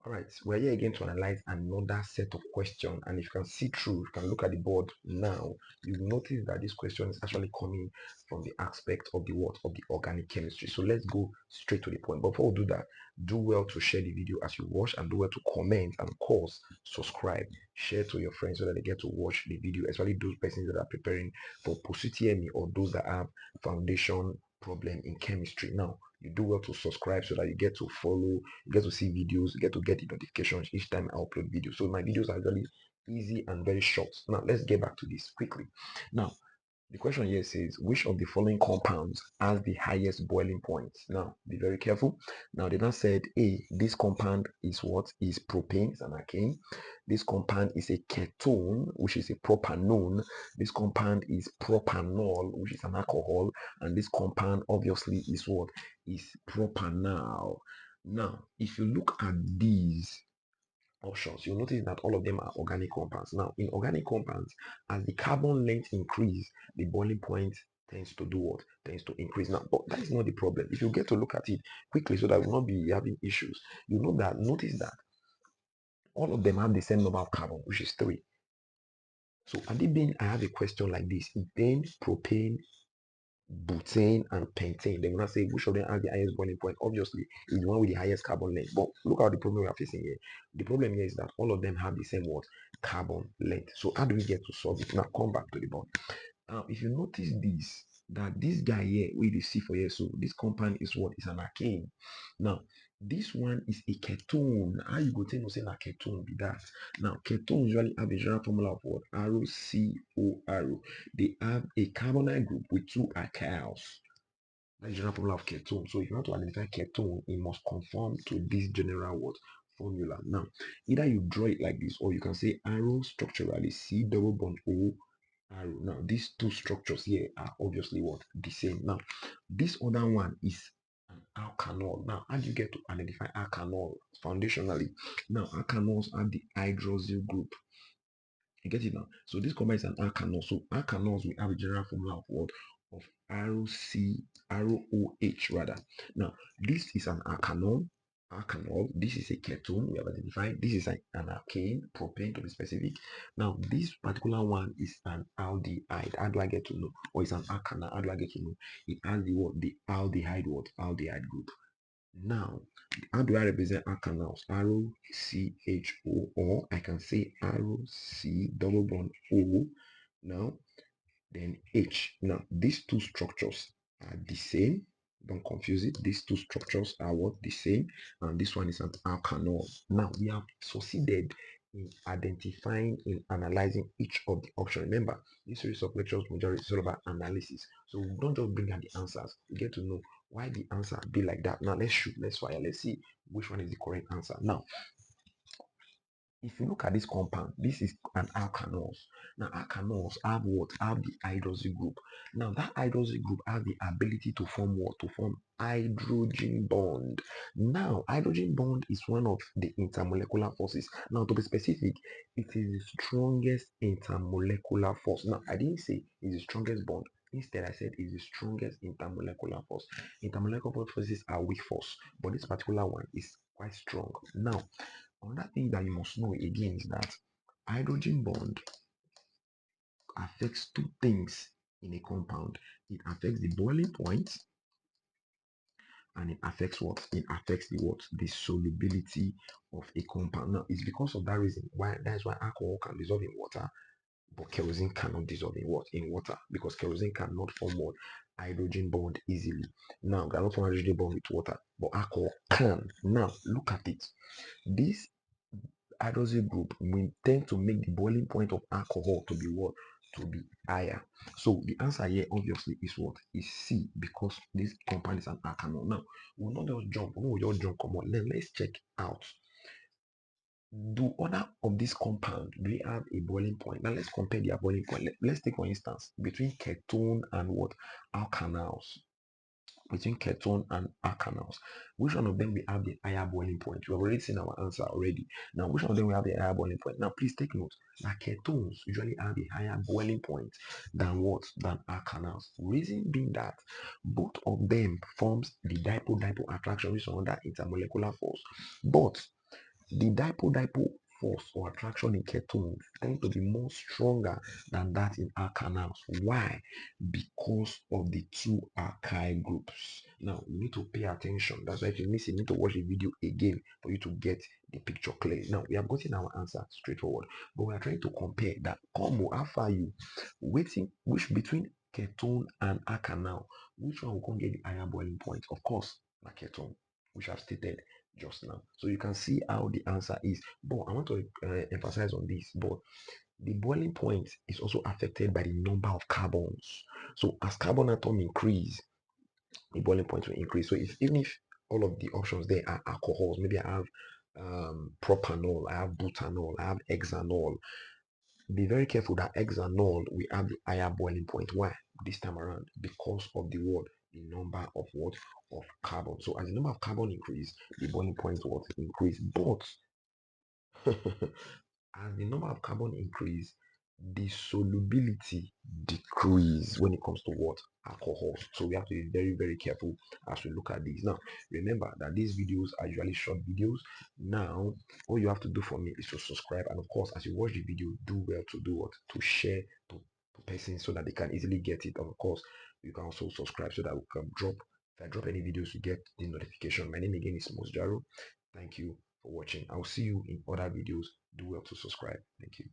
All right, we're here again to analyze another set of questions. And if you can see through, you can look at the board now, you notice that this question is actually coming from the aspect of the what of the organic chemistry. So let's go straight to the point. But before we do that, do well to share the video as you watch and do well to comment and of course subscribe. Share to your friends so that they get to watch the video, especially those persons that are preparing for post UTME or those that have foundation problem in chemistry. Now, you do well to subscribe so that you get to follow, you get to see videos, you get to get the notifications each time I upload videos. So my videos are really easy and very short. Now let's get back to this quickly. Now the question here says, which of the following compounds has the highest boiling point? Now, be very careful. Now, they now said, A, this compound is what? Is propane, it's an alkane. This compound is a ketone, which is a propanone. This compound is propanol, which is an alcohol. And this compound, obviously, is what? Is propanol. Now, if you look at these, options, you'll notice that all of them are organic compounds. Now, in organic compounds, as the carbon length increase, the boiling point tends to do what? Tends to increase. Now, but that is not the problem. If you get to look at it quickly so that we will not be having issues, you know that, notice that all of them have the same number of carbon, which is 3. So, at it being, I have a question like this: ethane, propane, butane, and pentane. They will not say which of them has the highest boiling point. Obviously, it's the one with the highest carbon length. But look at the problem we are facing here. The problem here is that all of them have the same what? Carbon length. So how do we get to solve it? Now come back to the board. Now, if you notice this, that this guy here, we see for here, so this compound is what? Is an alkane. Now, this one is a ketone. How you go tell me say a ketone be that? Now, ketones usually have a general formula of what? ROCOR. They have a carbonyl group with 2 alkyls. That's the general formula of ketone. So if you want to identify ketone, it must conform to this general what? Formula. Now, either you draw it like this, or you can say arrow structurally C double bond O arrow. Now, these two structures here are obviously what? The same. Now, this other one is an alkanol. Now, how do you get to identify alkanol foundationally? Now, alkanols have the hydroxyl group. You get it now? So this compound is an alkanol. So alkanols, we have a general formula of what? Of ROH rather. Now, this is an alkanol. Alkanol. This is a ketone. We have identified. This is an alkane, propane to be specific. Now, this particular one is an aldehyde. How do I get to know? Or it's an alkanol. How do I get to know? It has the what? The aldehyde what? Aldehyde group. Now, how do I represent alkanals? ROCHO, or I can say ROC double bond O. Now, then H. Now, these two structures are the same. Don't confuse it. These two structures are what? The same. And this one is an alkanol. Now, we have succeeded in identifying, in analyzing each of the options. Remember, this series of lectures majority is all about analysis. So we don't just bring out the answers. We get to know why the answer be like that. Now let's shoot, let's fire, let's see which one is the correct answer. Now, if you look at this compound, this is an alkanols. Now, alkanols have what? Have the hydroxyl group. Now, that hydroxyl group has the ability to form what? To form hydrogen bond. Now, hydrogen bond is one of the intermolecular forces. Now, to be specific, it is the strongest intermolecular force. Now, I didn't say it's the strongest bond. Instead, I said it's the strongest intermolecular force. Intermolecular forces are weak force, but this particular one is quite strong. Now, another thing that you must know again is that hydrogen bond affects two things in a compound. It affects the boiling point and it affects what? It affects the what? The solubility of a compound. Now, it's because of that reason why that's why alcohol can dissolve in water, but kerosene cannot dissolve in what? In water, because kerosene cannot form what? Hydrogen bond easily. Now, cannot form hydrogen bond with water, but alcohol can. Now, look at it. This hydroxyl group will tend to make the boiling point of alcohol to be what? To be higher. So the answer here obviously is what? Is C, because this compound is an alkanol. Now, we'll not just jump, we will just jump, come on. Then let's check out. Do other of this compound, do they have a boiling point? Now let's compare their boiling point. Let's take for instance between ketone and what? Alkanals. Between ketone and alkanals, which one of them we have the higher boiling point? We have already seen our answer already. Now, which one of them we have the higher boiling point? Now, please take note that ketones usually have a higher boiling point than what? Than alkanals. Reason being that both of them forms the dipole-dipole attraction, which is another intermolecular force. But The dipole-dipole force or attraction in ketones tend to be more stronger than that in alkanols. Why? Because of the two alkyl groups. Now, you need to pay attention. That's why if you miss it, you need to watch the video again for you to get the picture clear. Now, we have gotten our answer straightforward, but we are trying to compare that combo. How far you waiting, which between ketone and alkanol, which one will get the higher boiling point? Of course, the ketone, which I've stated just now. So you can see how the answer is. But I want to emphasize on this. But the boiling point is also affected by the number of carbons. So as carbon atom increase, the boiling point will increase. So even if all of the options there are alcohols, maybe I have propanol, I have butanol, I have hexanol. Be very careful that hexanol we have the higher boiling point. Why? This time around, because of the word, the number of what of carbon. So as the number of carbon increase, the boiling point will increase. But as the number of carbon increase, the solubility decrease when it comes to what alcohols. So we have to be very, very careful as we look at these. Now, remember that these videos are usually short videos. Now, all you have to do for me is to subscribe, and of course, as you watch the video, do well to do what to share to persons so that they can easily get it. Of course, you can also subscribe so that we can drop. If I drop any videos, you get the notification. My name again is Mosjaro. Thank you for watching. I'll see you in other videos. Do well to subscribe. Thank you.